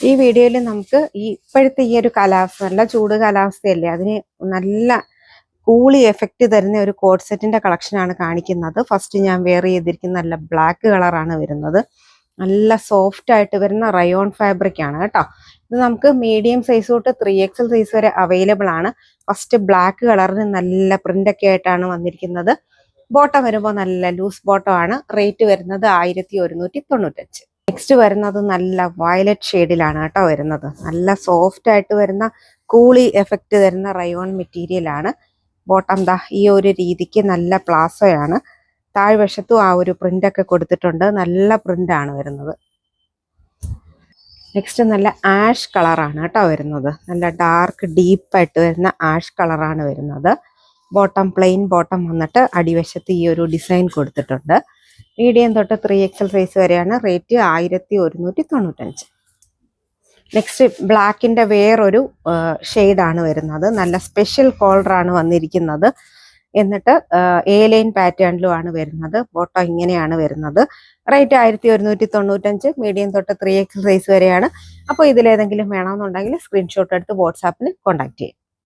ഈ വീഡിയോയിൽ നമുക്ക് ഇപ്പോഴത്തെ ഈ ഒരു കാലാവസ്ഥ, നല്ല ചൂട് കാലാവസ്ഥയല്ലേ, അതിന് നല്ല കൂളി എഫക്റ്റ് തരുന്ന ഒരു കോഡ് സെറ്റിന്റെ കളക്ഷനാണ് കാണിക്കുന്നത്. ഫസ്റ്റ് ഞാൻ വെയർ ചെയ്തിരിക്കുന്ന നല്ല ബ്ലാക്ക് കളറാണ് വരുന്നത്. നല്ല സോഫ്റ്റ് ആയിട്ട് വരുന്ന റയോൺ ഫാബ്രിക് ആണ് കേട്ടോ. ഇത് നമുക്ക് മീഡിയം സൈസ് തൊട്ട് 3XL സൈസ് വരെ അവൈലബിൾ ആണ്. ഫസ്റ്റ് ബ്ലാക്ക് കളറിന് നല്ല പ്രിന്റ് ഒക്കെ ആയിട്ടാണ് വന്നിരിക്കുന്നത്. ബോട്ടം വരുമ്പോൾ നല്ല ലൂസ് ബോട്ടം ആണ്. റേറ്റ് വരുന്നത് 1195. നെക്സ്റ്റ് വരുന്നത് നല്ല വയലറ്റ് ഷെയ്ഡിലാണ് കേട്ടോ വരുന്നത്. നല്ല സോഫ്റ്റ് ആയിട്ട് വരുന്ന കൂളി എഫക്റ്റ് തരുന്ന റയോൺ മെറ്റീരിയൽ ആണ്. ബോട്ടം ദാ ഈ ഒരു രീതിക്ക് നല്ല പ്ലാസോയാണ്. താഴ്വശത്തും ആ ഒരു പ്രിന്റ് ഒക്കെ കൊടുത്തിട്ടുണ്ട്. നല്ല പ്രിന്റ് ആണ് വരുന്നത്. നെക്സ്റ്റ് നല്ല ആഷ് കളറാണ് കേട്ടോ വരുന്നത്. നല്ല ഡാർക്ക് ഡീപ്പായിട്ട് വരുന്ന ആഷ് കളറാണ് വരുന്നത്. ബോട്ടം പ്ലെയിൻ ബോട്ടം വന്നിട്ട് അടിവശത്ത് ഈ ഒരു ഡിസൈൻ കൊടുത്തിട്ടുണ്ട്. മീഡിയം തൊട്ട് 3XL സൈസ് വരെയാണ്. റേറ്റ് 1195. നെക്സ്റ്റ് ബ്ലാക്കിന്റെ വേറൊരു ഷെയ്ഡാണ് വരുന്നത്. നല്ല സ്പെഷ്യൽ കോളറാണ് വന്നിരിക്കുന്നത്. എന്നിട്ട് A-ലൈൻ പാറ്റേണിലും ആണ് വരുന്നത്. ബോട്ടം ഇങ്ങനെയാണ് വരുന്നത്. റേറ്റ് 1195. മീഡിയം തൊട്ട് 3XL സൈസ് വരെയാണ്. അപ്പോൾ ഇതിലേതെങ്കിലും വേണമെന്നുണ്ടെങ്കിൽ സ്ക്രീൻഷോട്ട് എടുത്ത് വാട്സാപ്പിൽ കോൺടാക്ട് ചെയ്യും.